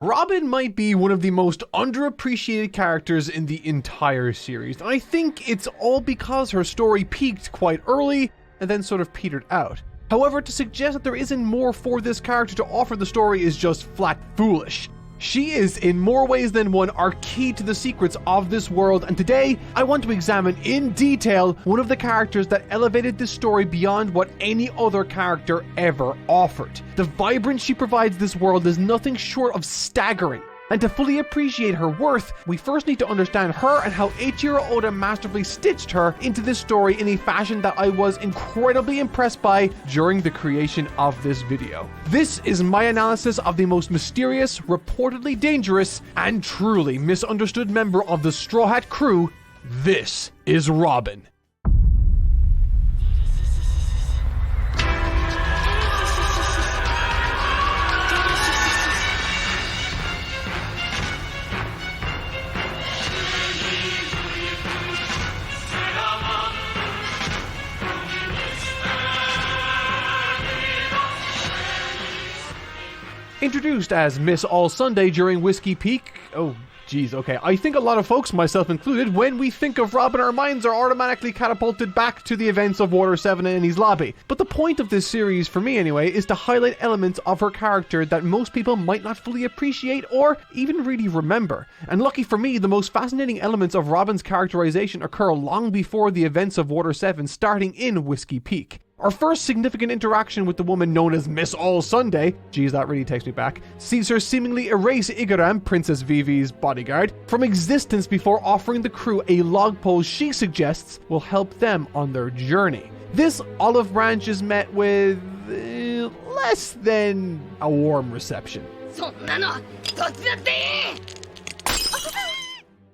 Robin might be one of the most underappreciated characters in the entire series, and I think it's all because her story peaked quite early and then sort of petered out. However, to suggest that there isn't more for this character to offer the story is just flat foolish. She is, in more ways than one, our key to the secrets of this world, and today I want to examine in detail one of the characters that elevated this story beyond what any other character ever offered. The vibrance she provides this world is nothing short of staggering. And to fully appreciate her worth, we first need to understand her and how Eiichiro Oda masterfully stitched her into this story in a fashion that I was incredibly impressed by during the creation of this video. This is my analysis of the most mysterious, reportedly dangerous, and truly misunderstood member of the Straw Hat crew. This is Robin. Introduced as Miss All Sunday during Whiskey Peak, oh geez, okay, I think a lot of folks, myself included, when we think of Robin, our minds are automatically catapulted back to the events of Water 7 and Enies Lobby. But the point of this series, for me anyway, is to highlight elements of her character that most people might not fully appreciate or even really remember. And lucky for me, the most fascinating elements of Robin's characterization occur long before the events of Water 7, starting in Whiskey Peak. Our first significant interaction with the woman known as Miss All Sunday, geez, that really takes me back, sees her seemingly erase Igaram, Princess Vivi's bodyguard, from existence before offering the crew a log pole she suggests will help them on their journey. This olive branch is met with less than a warm reception.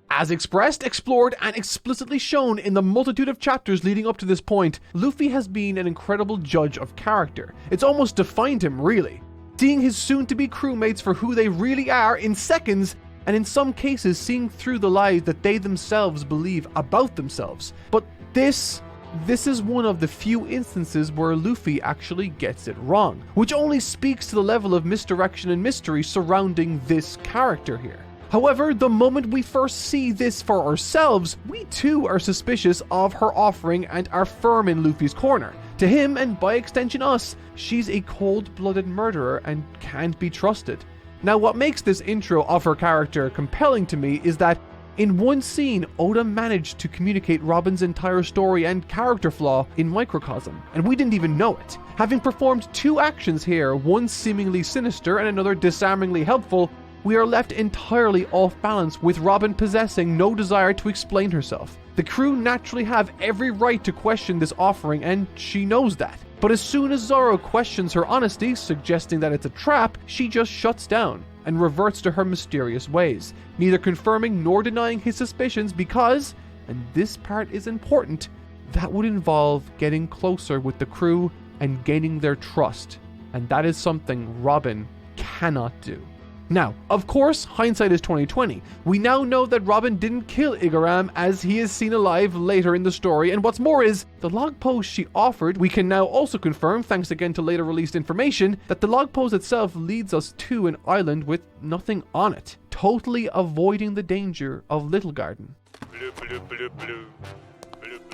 As expressed, explored, and explicitly shown in the multitude of chapters leading up to this point, Luffy has been an incredible judge of character. It's almost defined him, really. Seeing his soon-to-be crewmates for who they really are in seconds, and in some cases seeing through the lies that they themselves believe about themselves. But this is one of the few instances where Luffy actually gets it wrong, which only speaks to the level of misdirection and mystery surrounding this character here. However, the moment we first see this for ourselves, we too are suspicious of her offering and are firm in Luffy's corner. To him, and by extension us, she's a cold-blooded murderer and can't be trusted. Now, what makes this intro of her character compelling to me is that in one scene, Oda managed to communicate Robin's entire story and character flaw in microcosm, and we didn't even know it. Having performed two actions here, one seemingly sinister and another disarmingly helpful, we are left entirely off balance, with Robin possessing no desire to explain herself. The crew naturally have every right to question this offering, and she knows that. But as soon as Zoro questions her honesty, suggesting that it's a trap, she just shuts down and reverts to her mysterious ways, neither confirming nor denying his suspicions because, and this part is important, that would involve getting closer with the crew and gaining their trust, and that is something Robin cannot do. Now, of course, hindsight is 2020. We now know that Robin didn't kill Igaram, as he is seen alive later in the story, and what's more is, the log post she offered, we can now also confirm, thanks again to later released information, that the log post itself leads us to an island with nothing on it, totally avoiding the danger of Little Garden.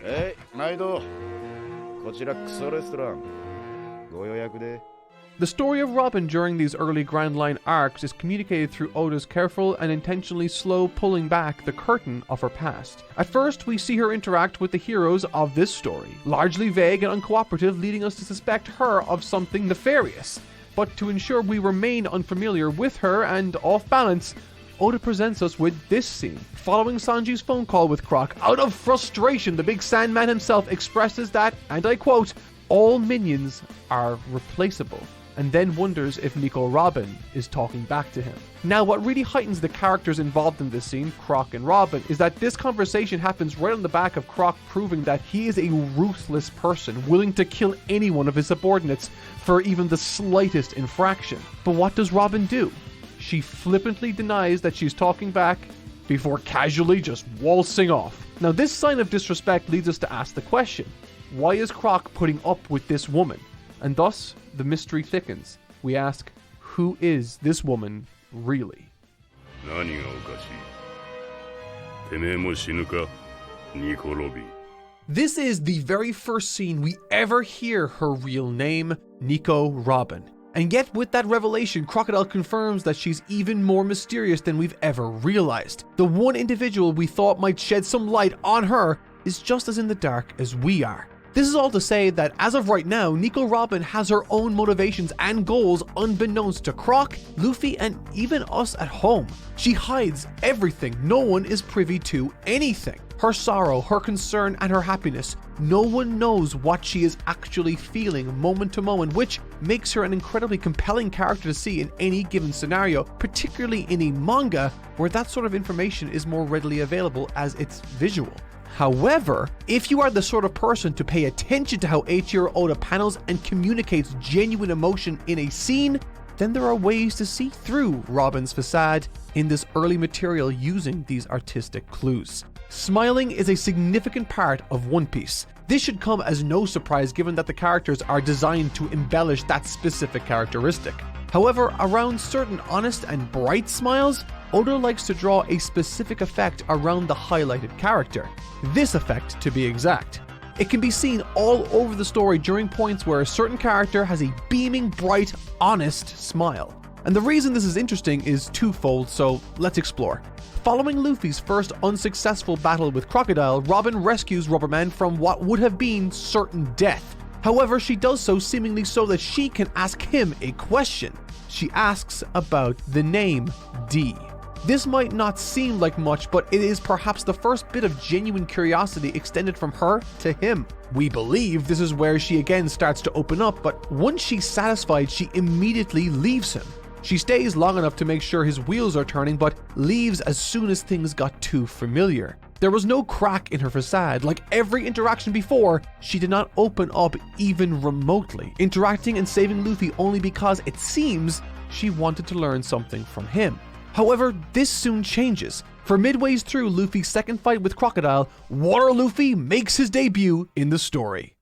Hey, Naido. こちらクソレストラン。ご予約で。The story of Robin during these early Grand Line arcs is communicated through Oda's careful and intentionally slow pulling back the curtain of her past. At first, we see her interact with the heroes of this story, largely vague and uncooperative, leading us to suspect her of something nefarious. But to ensure we remain unfamiliar with her and off balance, Oda presents us with this scene. Following Sanji's phone call with Croc, out of frustration, the big Sandman himself expresses that, and I quote, all minions are replaceable, and then wonders if Nico Robin is talking back to him. Now, what really heightens the characters involved in this scene, Croc and Robin, is that this conversation happens right on the back of Croc proving that he is a ruthless person, willing to kill any one of his subordinates for even the slightest infraction. But what does Robin do? She flippantly denies that she's talking back before casually just waltzing off. Now, this sign of disrespect leads us to ask the question, why is Croc putting up with this woman? And thus, the mystery thickens. We ask, who is this woman really. 何がおかしい。てめえも死ぬか、ニコ・ロビン。 This is the very first scene we ever hear her real name, Nico Robin. And yet with that revelation, Crocodile confirms that she's even more mysterious than we've ever realized. The one individual we thought might shed some light on her is just as in the dark as we are. This is all to say that as of right now, Nico Robin has her own motivations and goals unbeknownst to Croc, Luffy, and even us at home. She hides everything. No one is privy to anything. Her sorrow, her concern, and her happiness. No one knows what she is actually feeling moment to moment, which makes her an incredibly compelling character to see in any given scenario, particularly in a manga where that sort of information is more readily available as it's visual. However, if you are the sort of person to pay attention to how Eiichiro Oda panels and communicates genuine emotion in a scene, then there are ways to see through Robin's facade in this early material using these artistic clues. Smiling is a significant part of One Piece. This should come as no surprise given that the characters are designed to embellish that specific characteristic. However, around certain honest and bright smiles, Oda likes to draw a specific effect around the highlighted character. This effect, to be exact. It can be seen all over the story during points where a certain character has a beaming, bright, honest smile. And the reason this is interesting is twofold, so let's explore. Following Luffy's first unsuccessful battle with Crocodile, Robin rescues Rubberman from what would have been certain death. However, she does so seemingly so that she can ask him a question. She asks about the name D. This might not seem like much, but it is perhaps the first bit of genuine curiosity extended from her to him. We believe this is where she again starts to open up, but once she's satisfied, she immediately leaves him. She stays long enough to make sure his wheels are turning, but leaves as soon as things got too familiar. There was no crack in her facade. Like every interaction before, she did not open up even remotely, interacting and saving Luffy only because it seems she wanted to learn something from him. However, this soon changes. For midways through Luffy's second fight with Crocodile, Water Luffy makes his debut in the story.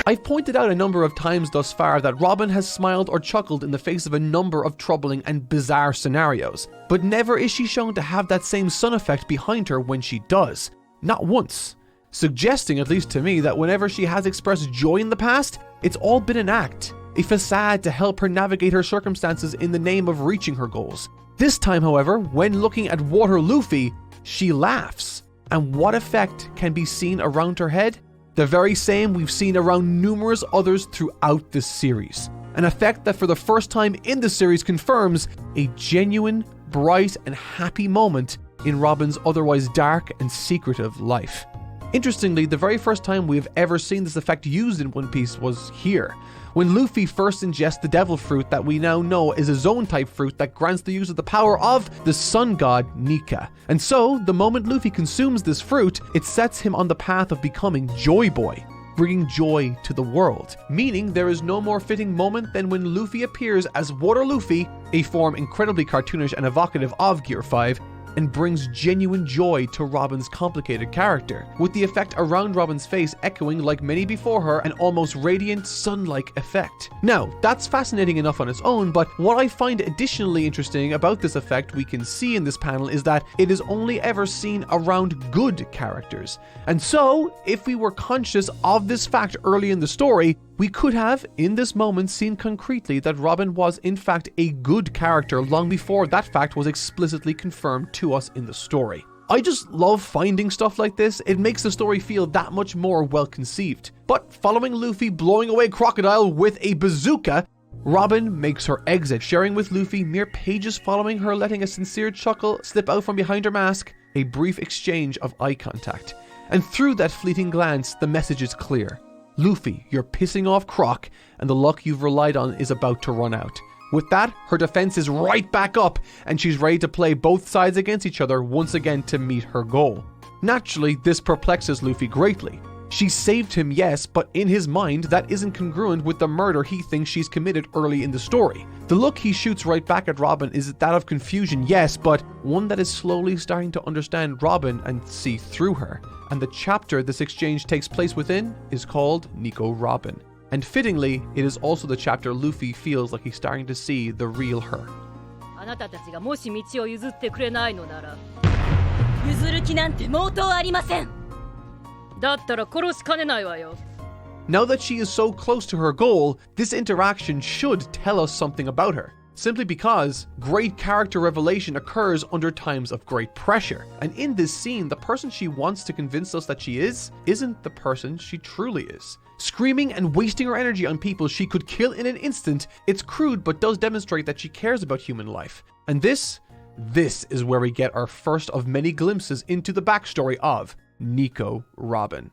I've pointed out a number of times thus far that Robin has smiled or chuckled in the face of a number of troubling and bizarre scenarios, but never is she shown to have that same sun effect behind her when she does. Not once. Suggesting, at least to me, that whenever she has expressed joy in the past, it's all been an act, a facade to help her navigate her circumstances in the name of reaching her goals. This time, however, when looking at Water Luffy, she laughs. And what effect can be seen around her head? The very same we've seen around numerous others throughout this series. An effect that for the first time in the series confirms a genuine, bright, and happy moment in Robin's otherwise dark and secretive life. Interestingly, the very first time we have ever seen this effect used in One Piece was here, when Luffy first ingests the devil fruit that we now know is a zone-type fruit that grants the use of the power of the sun god Nika. And so, the moment Luffy consumes this fruit, it sets him on the path of becoming Joy Boy, bringing joy to the world. Meaning there is no more fitting moment than when Luffy appears as Water Luffy, a form incredibly cartoonish and evocative of Gear 5, and brings genuine joy to Robin's complicated character, with the effect around Robin's face echoing, like many before her, an almost radiant sun-like effect. Now, that's fascinating enough on its own, but what I find additionally interesting about this effect we can see in this panel is that it is only ever seen around good characters. And so, if we were conscious of this fact early in the story, we could have, in this moment, seen concretely that Robin was in fact a good character long before that fact was explicitly confirmed to us in the story. I just love finding stuff like this. It makes the story feel that much more well conceived. But following Luffy blowing away Crocodile with a bazooka, Robin makes her exit, sharing with Luffy mere pages following her letting a sincere chuckle slip out from behind her mask, a brief exchange of eye contact. And through that fleeting glance, the message is clear. Luffy, you're pissing off Croc, and the luck you've relied on is about to run out. With that, her defense is right back up, and she's ready to play both sides against each other once again to meet her goal. Naturally, this perplexes Luffy greatly. She saved him, yes, but in his mind, that isn't congruent with the murder he thinks she's committed early in the story. The look he shoots right back at Robin is that of confusion, yes, but one that is slowly starting to understand Robin and see through her. And the chapter this exchange takes place within is called Nico Robin. And fittingly, it is also the chapter Luffy feels like he's starting to see the real her. あなたたちがもし道を譲ってくれないのなら、譲る気なんて毛頭ありません。だったら殺しかねないわよ。 Now that she is so close to her goal, this interaction should tell us something about her. Simply because great character revelation occurs under times of great pressure. And in this scene, the person she wants to convince us that she isn't the person she truly is. Screaming and wasting her energy on people she could kill in an instant, it's crude but does demonstrate that she cares about human life. And this is where we get our first of many glimpses into the backstory of Nico Robin.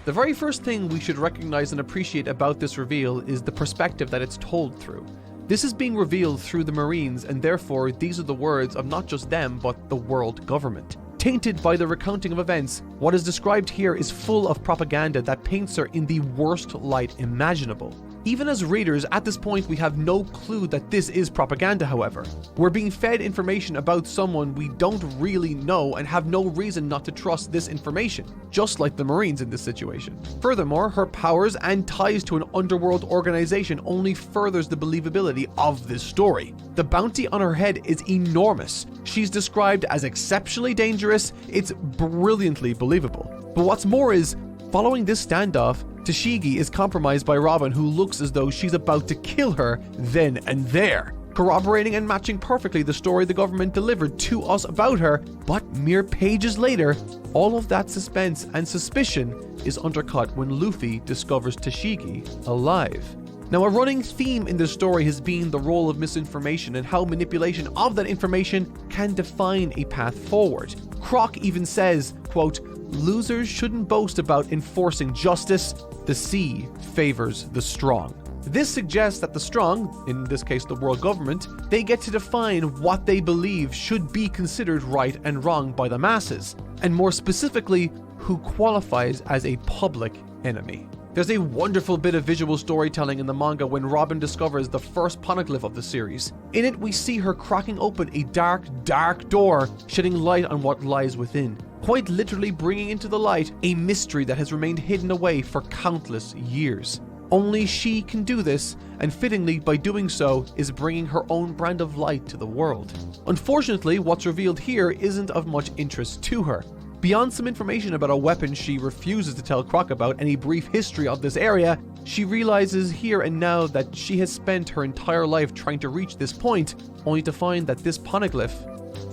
The very first thing we should recognize and appreciate about this reveal is the perspective that it's told through. This is being revealed through the Marines, and therefore these are the words of not just them, but the world government. Tainted by the recounting of events, what is described here is full of propaganda that paints her in the worst light imaginable. Even as readers, at this point we have no clue that this is propaganda, however. We're being fed information about someone we don't really know and have no reason not to trust this information, just like the Marines in this situation. Furthermore, her powers and ties to an underworld organization only furthers the believability of this story. The bounty on her head is enormous. She's described as exceptionally dangerous. It's brilliantly believable. But what's more is, following this standoff, Tashigi is compromised by Robin, who looks as though she's about to kill her then and there, corroborating and matching perfectly the story the government delivered to us about her. But mere pages later, all of that suspense and suspicion is undercut when Luffy discovers Tashigi alive. Now, a running theme in this story has been the role of misinformation and how manipulation of that information can define a path forward. Croc even says, quote, "Losers shouldn't boast about enforcing justice. The sea favors the strong." This suggests that the strong, in this case the world government, they get to define what they believe should be considered right and wrong by the masses, and more specifically, who qualifies as a public enemy. There's a wonderful bit of visual storytelling in the manga when Robin discovers the first poneglyph of the series. In it, we see her cracking open a dark door, shedding light on what lies within, quite literally bringing into the light a mystery that has remained hidden away for countless years. Only she can do this, and fittingly, by doing so, is bringing her own brand of light to the world. Unfortunately, what's revealed here isn't of much interest to her. Beyond some information about a weapon she refuses to tell Croc about and a brief history of this area, she realizes here and now that she has spent her entire life trying to reach this point, only to find that this poneglyph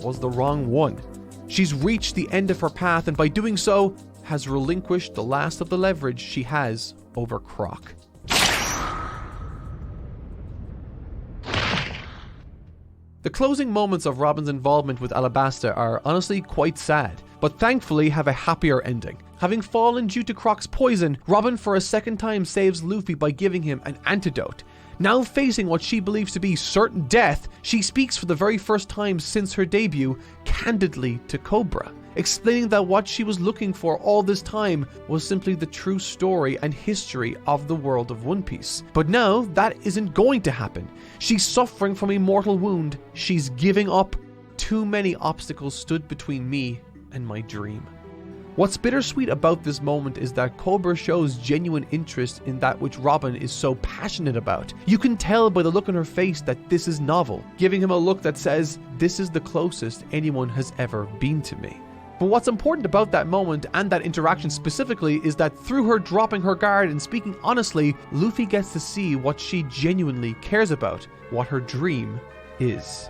was the wrong one. She's reached the end of her path, and by doing so, has relinquished the last of the leverage she has over Croc. The closing moments of Robin's involvement with Alabasta are honestly quite sad, but thankfully have a happier ending. Having fallen due to Croc's poison, Robin for a second time saves Luffy by giving him an antidote. Now facing what she believes to be certain death, she speaks for the very first time since her debut candidly to Cobra, explaining that what she was looking for all this time was simply the true story and history of the world of One Piece. But now that isn't going to happen. She's suffering from a mortal wound. She's giving up. Too many obstacles stood between me and my dream. What's bittersweet about this moment is that Cobra shows genuine interest in that which Robin is so passionate about. You can tell by the look on her face that this is novel, giving him a look that says, "This is the closest anyone has ever been to me." But what's important about that moment and that interaction specifically is that through her dropping her guard and speaking honestly, Luffy gets to see what she genuinely cares about, what her dream is.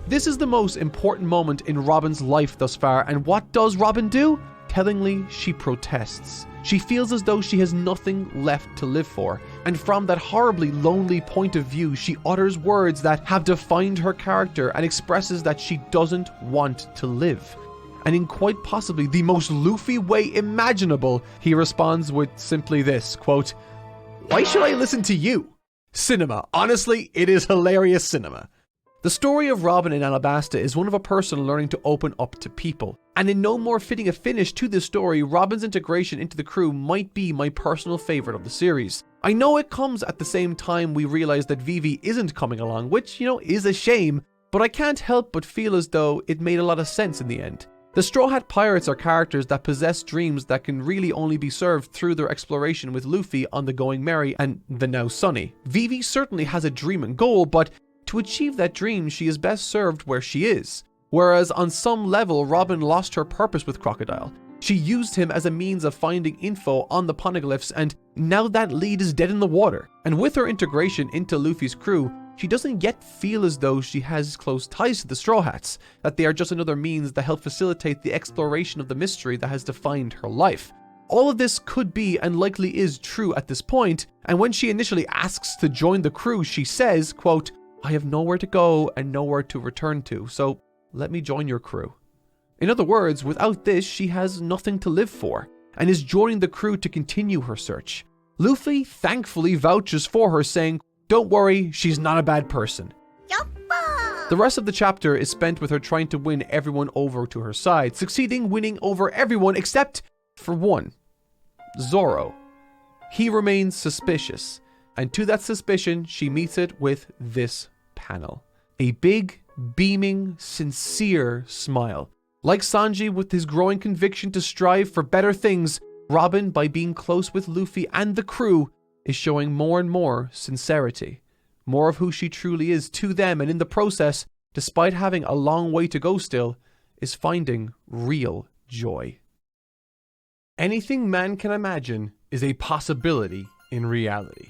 This is the most important moment in Robin's life thus far, and what does Robin do? Tellingly, she protests. She feels as though she has nothing left to live for, and from that horribly lonely point of view, she utters words that have defined her character and expresses that she doesn't want to live. And in quite possibly the most Luffy way imaginable, he responds with simply this, quote, "Why should I listen to you?" Cinema. Honestly, it is hilarious cinema. The story of Robin in Alabasta is one of a person learning to open up to people. And in no more fitting a finish to this story, Robin's integration into the crew might be my personal favorite of the series. I know it comes at the same time we realize that Vivi isn't coming along, which, is a shame, but I can't help but feel as though it made a lot of sense in the end. The Straw Hat Pirates are characters that possess dreams that can really only be served through their exploration with Luffy on the Going Merry and the now Sunny. Vivi certainly has a dream and goal, but to achieve that dream, she is best served where she is. Whereas on some level, Robin lost her purpose with Crocodile. She used him as a means of finding info on the Poneglyphs, and now that lead is dead in the water. And with her integration into Luffy's crew, she doesn't yet feel as though she has close ties to the Straw Hats, that they are just another means that help facilitate the exploration of the mystery that has defined her life. All of this could be and likely is true at this point, and when she initially asks to join the crew, she says, quote, "I have nowhere to go and nowhere to return to, so let me join your crew." In other words, without this, she has nothing to live for, and is joining the crew to continue her search. Luffy thankfully vouches for her, saying, "Don't worry, she's not a bad person." The rest of the chapter is spent with her trying to win everyone over to her side, succeeding winning over everyone except for one, Zoro. He remains suspicious, and to that suspicion, she meets it with this panel. A big, beaming, sincere smile. Like Sanji with his growing conviction to strive for better things, Robin, by being close with Luffy and the crew, is showing more and more sincerity. More of who she truly is to them, and in the process, despite having a long way to go still, is finding real joy. Anything man can imagine is a possibility in reality.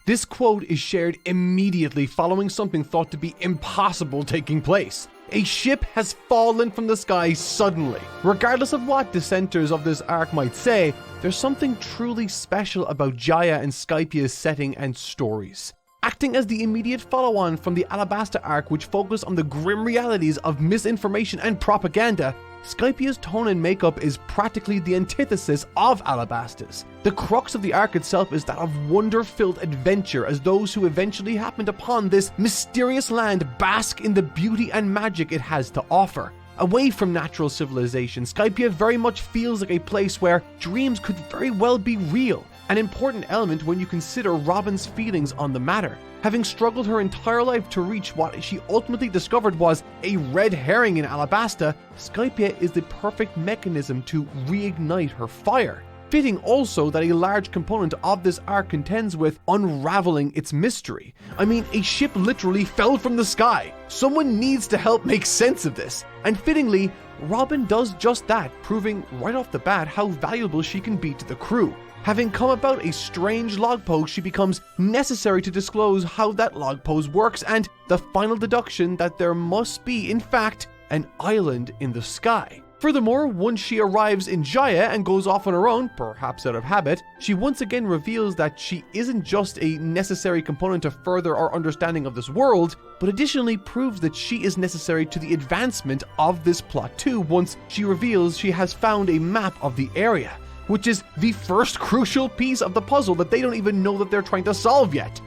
This quote is shared immediately following something thought to be impossible taking place. A ship has fallen from the sky suddenly. Regardless of what dissenters of this arc might say, there's something truly special about Jaya and Skypia's setting and stories. Acting as the immediate follow-on from the Alabasta arc, which focused on the grim realities of misinformation and propaganda, Skypia's tone and makeup is practically the antithesis of Alabasta's. The crux of the arc itself is that of wonder-filled adventure, as those who eventually happened upon this mysterious land bask in the beauty and magic it has to offer. Away from natural civilization, Skypia very much feels like a place where dreams could very well be real, an important element when you consider Robin's feelings on the matter. Having struggled her entire life to reach what she ultimately discovered was a red herring in Alabasta, Skypia is the perfect mechanism to reignite her fire. Fitting also that a large component of this arc contends with unraveling its mystery. I mean, a ship literally fell from the sky. Someone needs to help make sense of this. And fittingly, Robin does just that, proving right off the bat how valuable she can be to the crew. Having come about a strange log pose, she becomes necessary to disclose how that log pose works, and the final deduction that there must be, in fact, an island in the sky. Furthermore, once she arrives in Jaya and goes off on her own, perhaps out of habit, she once again reveals that she isn't just a necessary component to further our understanding of this world, but additionally proves that she is necessary to the advancement of this plot too, once she reveals she has found a map of the area, which is the first crucial piece of the puzzle that they don't even know that they're trying to solve yet.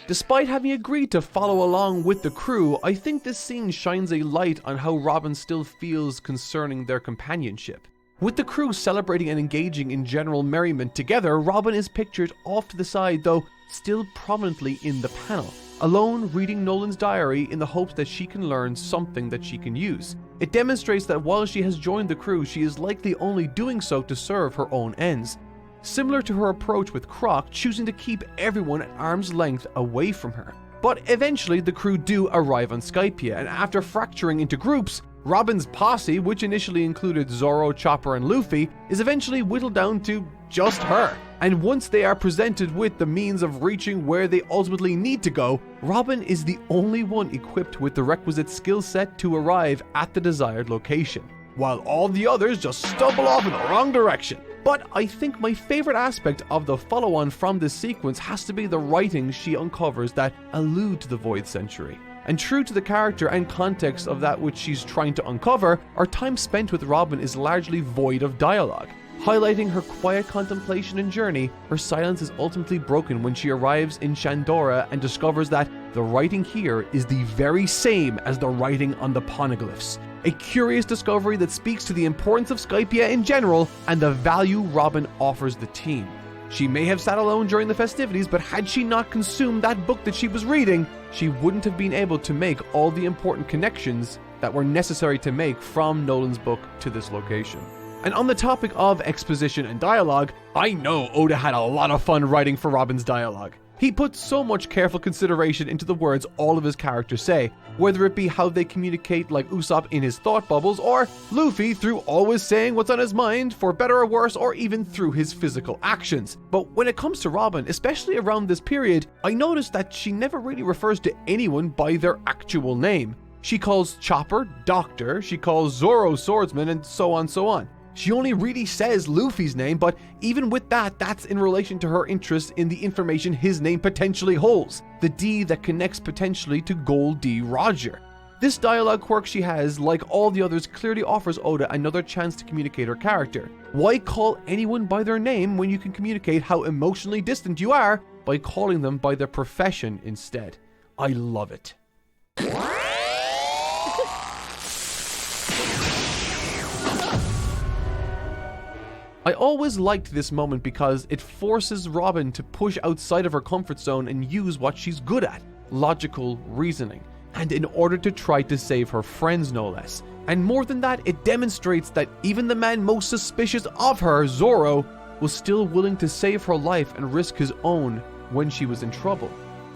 Despite having agreed to follow along with the crew, I think this scene shines a light on how Robin still feels concerning their companionship. With the crew celebrating and engaging in general merriment together, Robin is pictured off to the side, though still prominently in the panel, alone reading Nolan's diary in the hopes that she can learn something that she can use. It demonstrates that while she has joined the crew, she is likely only doing so to serve her own ends. Similar to her approach with Croc, choosing to keep everyone at arm's length away from her. But eventually the crew do arrive on Skypia, and after fracturing into groups, Robin's posse, which initially included Zoro, Chopper, and Luffy, is eventually whittled down to just her. And once they are presented with the means of reaching where they ultimately need to go, Robin is the only one equipped with the requisite skill set to arrive at the desired location, while all the others just stumble off in the wrong direction. But I think my favorite aspect of the follow-on from this sequence has to be the writings she uncovers that allude to the Void Century. And true to the character and context of that which she's trying to uncover, our time spent with Robin is largely void of dialogue. Highlighting her quiet contemplation and journey, her silence is ultimately broken when she arrives in Shandora and discovers that the writing here is the very same as the writing on the Poneglyphs. A curious discovery that speaks to the importance of Skypia in general and the value Robin offers the team. She may have sat alone during the festivities, but had she not consumed that book that she was reading, she wouldn't have been able to make all the important connections that were necessary to make from Nolan's book to this location. And on the topic of exposition and dialogue, I know Oda had a lot of fun writing for Robin's dialogue. He put so much careful consideration into the words all of his characters say, whether it be how they communicate like Usopp in his thought bubbles, or Luffy through always saying what's on his mind, for better or worse, or even through his physical actions. But when it comes to Robin, especially around this period, I noticed that she never really refers to anyone by their actual name. She calls Chopper Doctor, she calls Zoro Swordsman, and so on. She only really says Luffy's name, but even with that, that's in relation to her interest in the information his name potentially holds, the D that connects potentially to Gold D Roger. This dialogue quirk she has, like all the others, clearly offers Oda another chance to communicate her character. Why call anyone by their name when you can communicate how emotionally distant you are by calling them by their profession instead? I love it. I always liked this moment because it forces Robin to push outside of her comfort zone and use what she's good at, logical reasoning, and in order to try to save her friends no less. And more than that, it demonstrates that even the man most suspicious of her, Zoro, was still willing to save her life and risk his own when she was in trouble.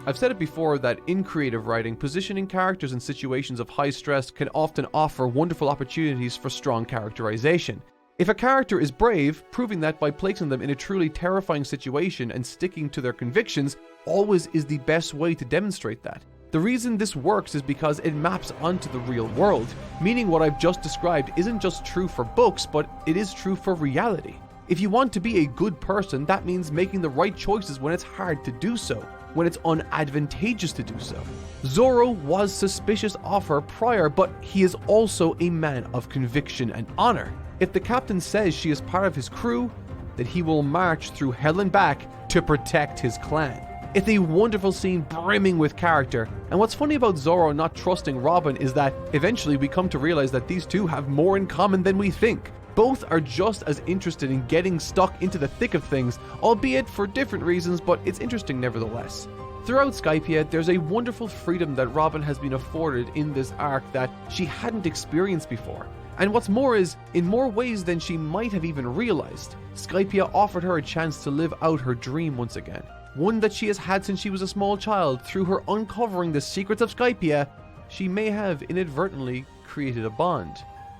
I've said it before that in creative writing, positioning characters in situations of high stress can often offer wonderful opportunities for strong characterization. If a character is brave, proving that by placing them in a truly terrifying situation and sticking to their convictions always is the best way to demonstrate that. The reason this works is because it maps onto the real world, meaning what I've just described isn't just true for books, but it is true for reality. If you want to be a good person, that means making the right choices when it's hard to do so, when it's unadvantageous to do so. Zoro was suspicious of her prior, but he is also a man of conviction and honor. If the captain says she is part of his crew, then he will march through hell and back to protect his clan. It's a wonderful scene brimming with character, and what's funny about Zoro not trusting Robin is that eventually we come to realize that these two have more in common than we think. Both are just as interested in getting stuck into the thick of things, albeit for different reasons, but it's interesting nevertheless. Throughout Skypia, there's a wonderful freedom that Robin has been afforded in this arc that she hadn't experienced before. And what's more is, in more ways than she might have even realized, Skypia offered her a chance to live out her dream once again. One that she has had since she was a small child. Through her uncovering the secrets of Skypia, she may have inadvertently created a bond.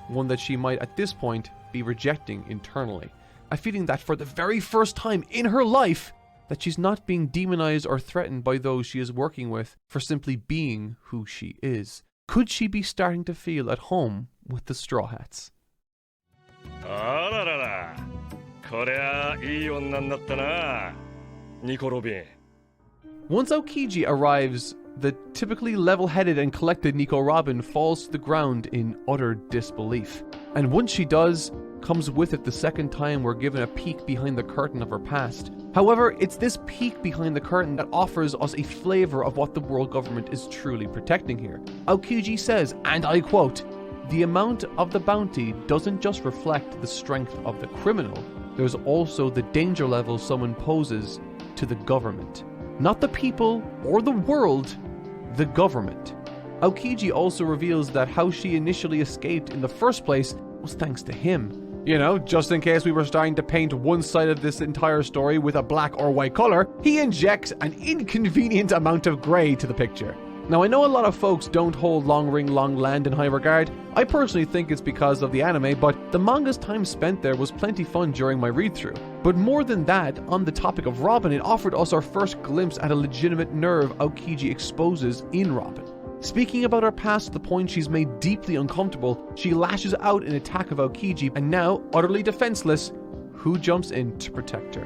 One that she might at this point be rejecting internally. A feeling that for the very first time in her life, that she's not being demonized or threatened by those she is working with for simply being who she is. Could she be starting to feel at home with the Straw Hats? Nico Robin. Once Aokiji arrives, the typically level-headed and collected Nico Robin falls to the ground in utter disbelief. And once she does, comes with it the second time we're given a peek behind the curtain of her past. However, it's this peek behind the curtain that offers us a flavor of what the world government is truly protecting here. Aokiji says, and I quote, "The amount of the bounty doesn't just reflect the strength of the criminal, there's also the danger level someone poses to the government. Not the people or the world, the government." Aokiji also reveals that how she initially escaped in the first place was thanks to him. You know, just in case we were starting to paint one side of this entire story with a black or white color, he injects an inconvenient amount of grey to the picture. Now, I know a lot of folks don't hold Long Ring Long Land in high regard. I personally think it's because of the anime, but the manga's time spent there was plenty fun during my read-through. But more than that, on the topic of Robin, it offered us our first glimpse at a legitimate nerve Aokiji exposes in Robin. Speaking about her past to the point she's made deeply uncomfortable, she lashes out in attack of Aokiji, and now, utterly defenseless, who jumps in to protect her?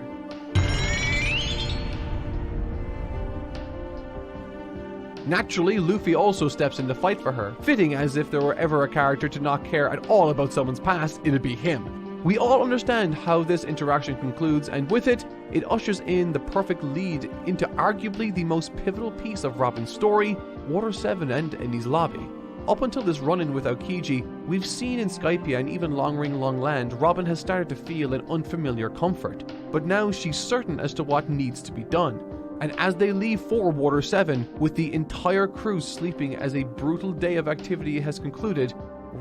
Naturally, Luffy also steps in to fight for her, fitting as if there were ever a character to not care at all about someone's past, it'd be him. We all understand how this interaction concludes, and with it, it ushers in the perfect lead into arguably the most pivotal piece of Robin's story, Water 7 and Enies Lobby. Up until this run-in with Aokiji, we've seen in Skypia and even Long Ring Long Land, Robin has started to feel an unfamiliar comfort, but now she's certain as to what needs to be done. And as they leave for Water 7, with the entire crew sleeping as a brutal day of activity has concluded,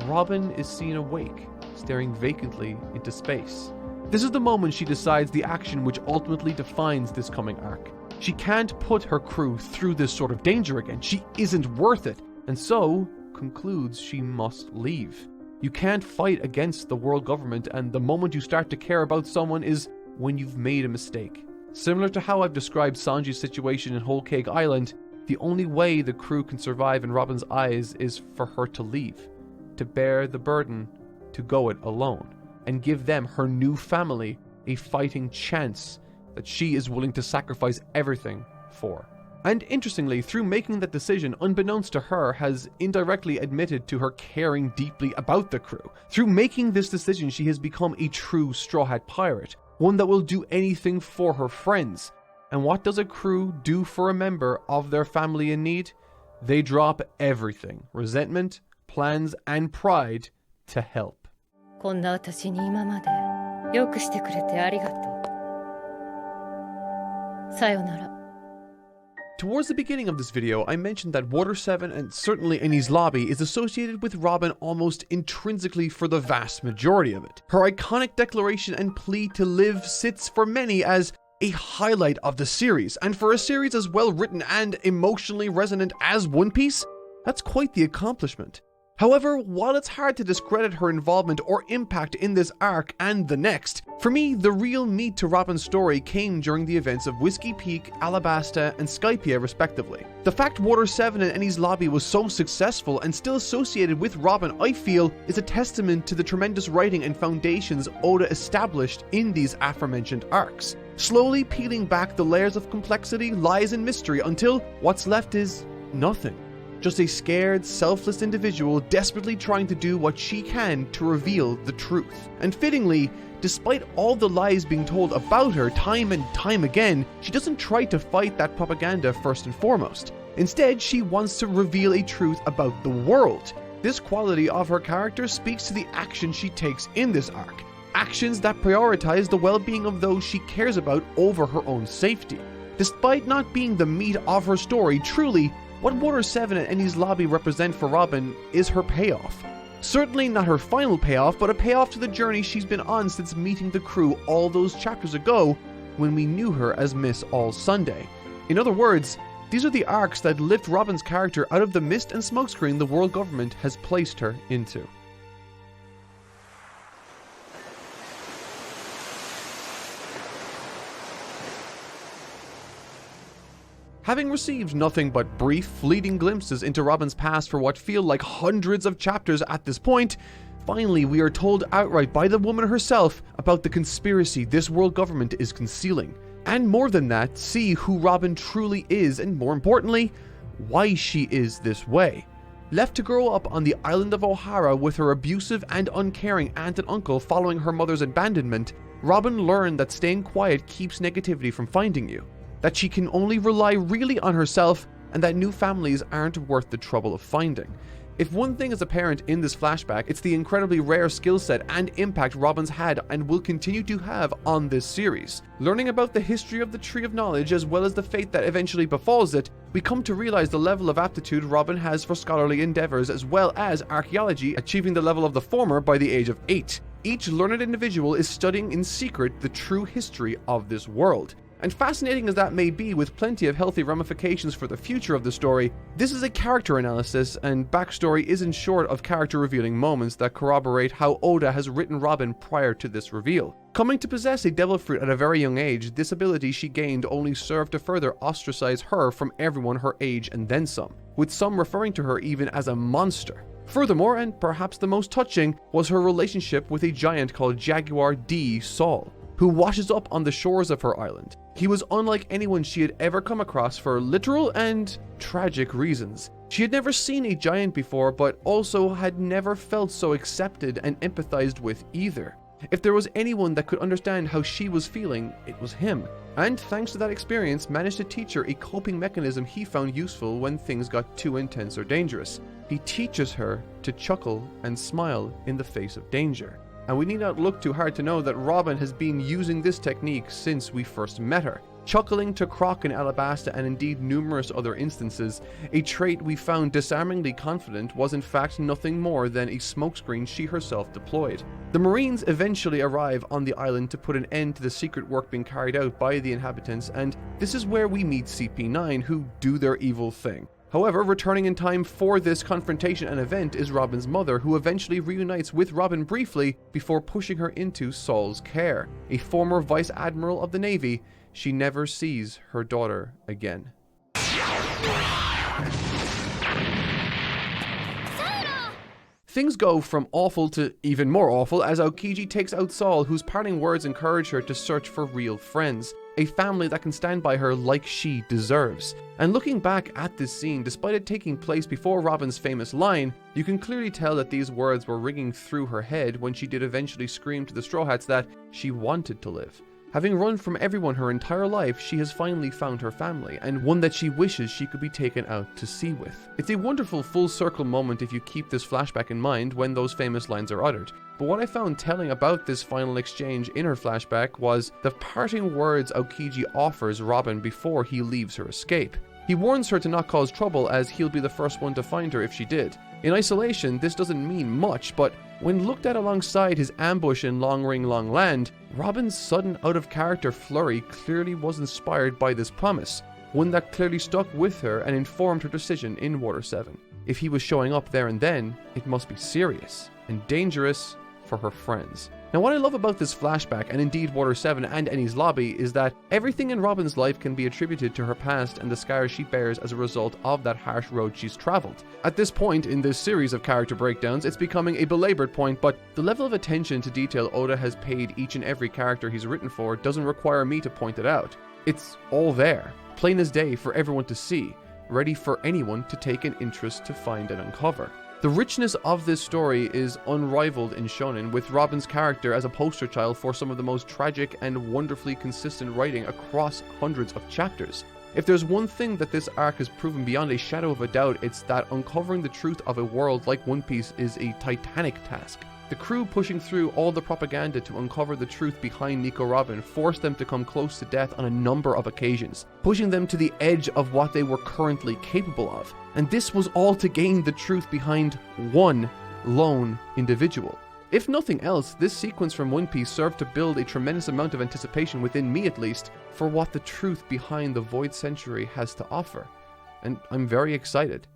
Robin is seen awake, staring vacantly into space. This is the moment she decides the action which ultimately defines this coming arc. She can't put her crew through this sort of danger again. She isn't worth it, and so concludes she must leave. You can't fight against the world government, and the moment you start to care about someone is when you've made a mistake. Similar to how I've described Sanji's situation in Whole Cake Island, the only way the crew can survive in Robin's eyes is for her to leave, to bear the burden, to go it alone, and give them, her new family, a fighting chance that she is willing to sacrifice everything for. And interestingly, through making that decision, unbeknownst to her, has indirectly admitted to her caring deeply about the crew. Through making this decision, she has become a true Straw Hat Pirate, one that will do anything for her friends. And what does a crew do for a member of their family in need? They drop everything, resentment, plans, and pride, to help. こんな私に今までよくしてくれてありがとう。さよなら。 Towards the beginning of this video, I mentioned that Water 7 and certainly Enies Lobby is associated with Robin almost intrinsically for the vast majority of it. Her iconic declaration and plea to live sits for many as a highlight of the series, and for a series as well written and emotionally resonant as One Piece, that's quite the accomplishment. However, while it's hard to discredit her involvement or impact in this arc and the next, for me, the real meat to Robin's story came during the events of Whiskey Peak, Alabasta, and Skypia respectively. The fact Water 7 and Enies Lobby was so successful and still associated with Robin, I feel, is a testament to the tremendous writing and foundations Oda established in these aforementioned arcs, slowly peeling back the layers of complexity, lies, and mystery until what's left is nothing. Just a scared, selfless individual desperately trying to do what she can to reveal the truth. And fittingly, despite all the lies being told about her time and time again, she doesn't try to fight that propaganda first and foremost. Instead, she wants to reveal a truth about the world. This quality of her character speaks to the action she takes in this arc. Actions that prioritize the well-being of those she cares about over her own safety. Despite not being the meat of her story, truly, what Water 7 and Enies Lobby represent for Robin is her payoff. Certainly not her final payoff, but a payoff to the journey she's been on since meeting the crew all those chapters ago when we knew her as Miss All Sunday. In other words, these are the arcs that lift Robin's character out of the mist and smokescreen the world government has placed her into. Having received nothing but brief, fleeting glimpses into Robin's past for what feel like hundreds of chapters at this point, finally we are told outright by the woman herself about the conspiracy this world government is concealing. And more than that, see who Robin truly is, and more importantly, why she is this way. Left to grow up on the island of Ohara with her abusive and uncaring aunt and uncle following her mother's abandonment, Robin learned that staying quiet keeps negativity from finding you. That she can only rely really on herself, and that new families aren't worth the trouble of finding. If one thing is apparent in this flashback, it's the incredibly rare skill set and impact Robin's had and will continue to have on this series. Learning about the history of the Tree of Knowledge as well as the fate that eventually befalls it, we come to realize the level of aptitude Robin has for scholarly endeavors as well as archaeology, achieving the level of the former by the age of 8. Each learned individual is studying in secret the true history of this world. And fascinating as that may be, with plenty of healthy ramifications for the future of the story, this is a character analysis, and backstory isn't short of character revealing moments that corroborate how Oda has written Robin prior to this reveal. Coming to possess a devil fruit at a very young age, this ability she gained only served to further ostracize her from everyone her age and then some, with some referring to her even as a monster. Furthermore, and perhaps the most touching, was her relationship with a giant called Jaguar D. Saul, who washes up on the shores of her island. He was unlike anyone she had ever come across for literal and tragic reasons. She had never seen a giant before, but also had never felt so accepted and empathized with either. If there was anyone that could understand how she was feeling, it was him. And thanks to that experience, managed to teach her a coping mechanism he found useful when things got too intense or dangerous. He teaches her to chuckle and smile in the face of danger. And we need not look too hard to know that Robin has been using this technique since we first met her. Chuckling to Croc in Alabasta and indeed numerous other instances, a trait we found disarmingly confident was in fact nothing more than a smokescreen she herself deployed. The Marines eventually arrive on the island to put an end to the secret work being carried out by the inhabitants, and this is where we meet CP9, who do their evil thing. However, returning in time for this confrontation and event is Robin's mother, who eventually reunites with Robin briefly before pushing her into Saul's care. A former Vice Admiral of the Navy, she never sees her daughter again. Things go from awful to even more awful as Aokiji takes out Saul, whose parting words encourage her to search for real friends, a family that can stand by her like she deserves. And looking back at this scene, despite it taking place before Robin's famous line, you can clearly tell that these words were ringing through her head when she did eventually scream to the Straw Hats that she wanted to live. Having run from everyone her entire life, she has finally found her family, and one that she wishes she could be taken out to sea with. It's a wonderful full circle moment if you keep this flashback in mind when those famous lines are uttered. But what I found telling about this final exchange in her flashback was the parting words Aokiji offers Robin before he leaves her escape. He warns her to not cause trouble as he'll be the first one to find her if she did. In isolation, this doesn't mean much, but when looked at alongside his ambush in Long Ring Long Land, Robin's sudden out-of-character flurry clearly was inspired by this promise, one that clearly stuck with her and informed her decision in Water 7. If he was showing up there and then, it must be serious and dangerous for her friends. Now, what I love about this flashback, and indeed Water 7 and Enies Lobby, is that everything in Robin's life can be attributed to her past and the scars she bears as a result of that harsh road she's traveled. At this point in this series of character breakdowns, it's becoming a belabored point, but the level of attention to detail Oda has paid each and every character he's written for doesn't require me to point it out. It's all there, plain as day for everyone to see, ready for anyone to take an interest to find and uncover. The richness of this story is unrivaled in shonen, with Robin's character as a poster child for some of the most tragic and wonderfully consistent writing across hundreds of chapters. If there's one thing that this arc has proven beyond a shadow of a doubt, it's that uncovering the truth of a world like One Piece is a titanic task. The crew pushing through all the propaganda to uncover the truth behind Nico Robin forced them to come close to death on a number of occasions, pushing them to the edge of what they were currently capable of. And this was all to gain the truth behind one lone individual. If nothing else, this sequence from One Piece served to build a tremendous amount of anticipation within me at least for what the truth behind the Void Century has to offer. And I'm very excited.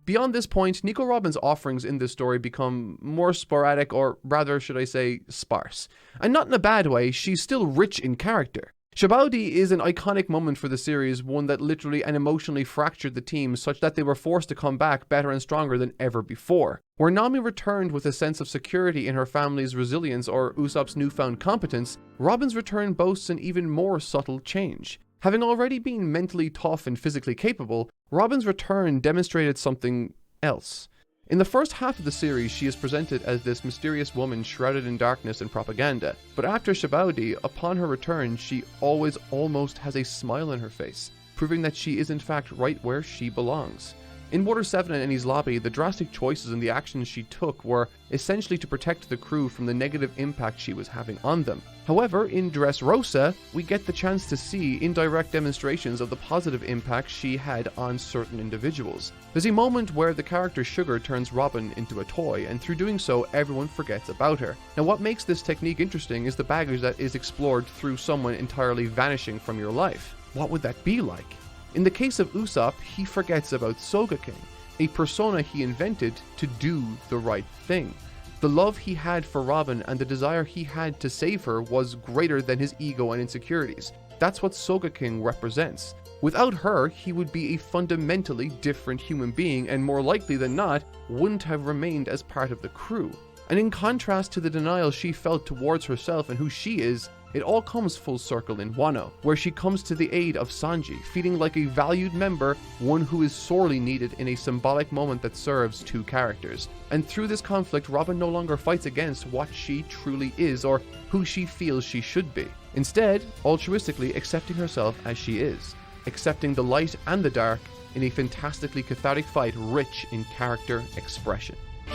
Beyond this point, Nico Robin's offerings in this story become more sporadic, or rather, should I say, sparse. And not in a bad way, she's still rich in character. Shabaudi is an iconic moment for the series, one that literally and emotionally fractured the team such that they were forced to come back better and stronger than ever before. Where Nami returned with a sense of security in her family's resilience or Usopp's newfound competence, Robin's return boasts an even more subtle change. Having already been mentally tough and physically capable, Robin's return demonstrated something else. In the first half of the series, she is presented as this mysterious woman shrouded in darkness and propaganda, but after Shabaudi, upon her return, she always almost has a smile on her face, proving that she is in fact right where she belongs. In Water 7 and Enies Lobby, the drastic choices and the actions she took were essentially to protect the crew from the negative impact she was having on them. However, in Dressrosa, we get the chance to see indirect demonstrations of the positive impact she had on certain individuals. There's a moment where the character Sugar turns Robin into a toy, and through doing so, everyone forgets about her. Now, what makes this technique interesting is the baggage that is explored through someone entirely vanishing from your life. What would that be like? In the case of Usopp, he forgets about Sogeking, a persona he invented to do the right thing. The love he had for Robin and the desire he had to save her was greater than his ego and insecurities. That's what Sogeking represents. Without her, he would be a fundamentally different human being and more likely than not, wouldn't have remained as part of the crew. And in contrast to the denial she felt towards herself and who she is, It all comes full circle in Wano, where she comes to the aid of Sanji, feeling like a valued member, one who is sorely needed in a symbolic moment that serves two characters. And through this conflict, Robin no longer fights against what she truly is or who she feels she should be. Instead, altruistically accepting herself as she is, accepting the light and the dark in a fantastically cathartic fight rich in character expression. こ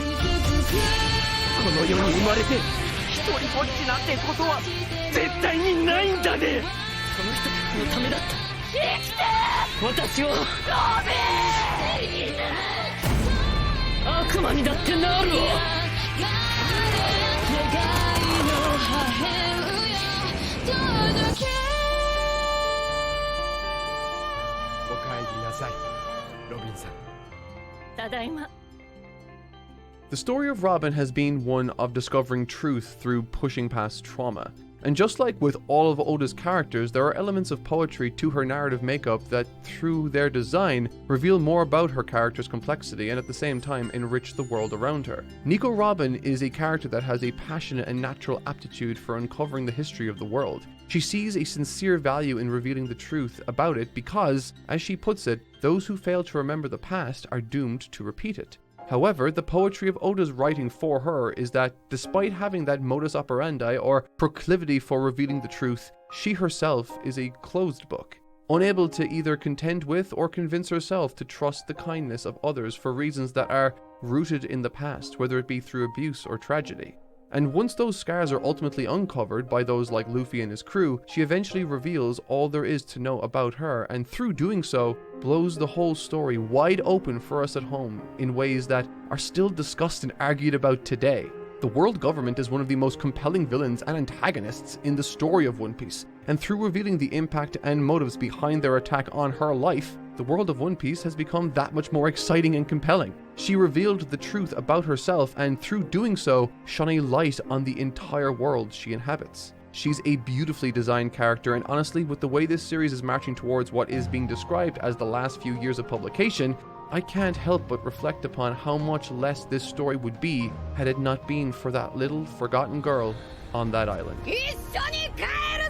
の世に生まれて一人ぼっちなんてことは絶対にないんだね。その人たちのためだった生きて私をロビン悪魔にだってなるわ。願いの破片よ届け。お帰りなさい、ロビンさん。ただいま。 The story of Robin has been one of discovering truth through pushing past trauma. And just like with all of Oda's characters, there are elements of poetry to her narrative makeup that, through their design, reveal more about her character's complexity and at the same time enrich the world around her. Nico Robin is a character that has a passionate and natural aptitude for uncovering the history of the world. She sees a sincere value in revealing the truth about it because, as she puts it, those who fail to remember the past are doomed to repeat it. However, the poetry of Oda's writing for her is that, despite having that modus operandi or proclivity for revealing the truth, she herself is a closed book, unable to either contend with or convince herself to trust the kindness of others for reasons that are rooted in the past, whether it be through abuse or tragedy. And once those scars are ultimately uncovered by those like Luffy and his crew, she eventually reveals all there is to know about her, and through doing so, blows the whole story wide open for us at home in ways that are still discussed and argued about today. The world government is one of the most compelling villains and antagonists in the story of One Piece, and through revealing the impact and motives behind their attack on her life, the world of One Piece has become that much more exciting and compelling. She revealed the truth about herself and through doing so, shone a light on the entire world she inhabits. She's a beautifully designed character, and honestly, with the way this series is marching towards what is being described as the last few years of publication, I can't help but reflect upon how much less this story would be had it not been for that little forgotten girl on that island. 一緒に帰る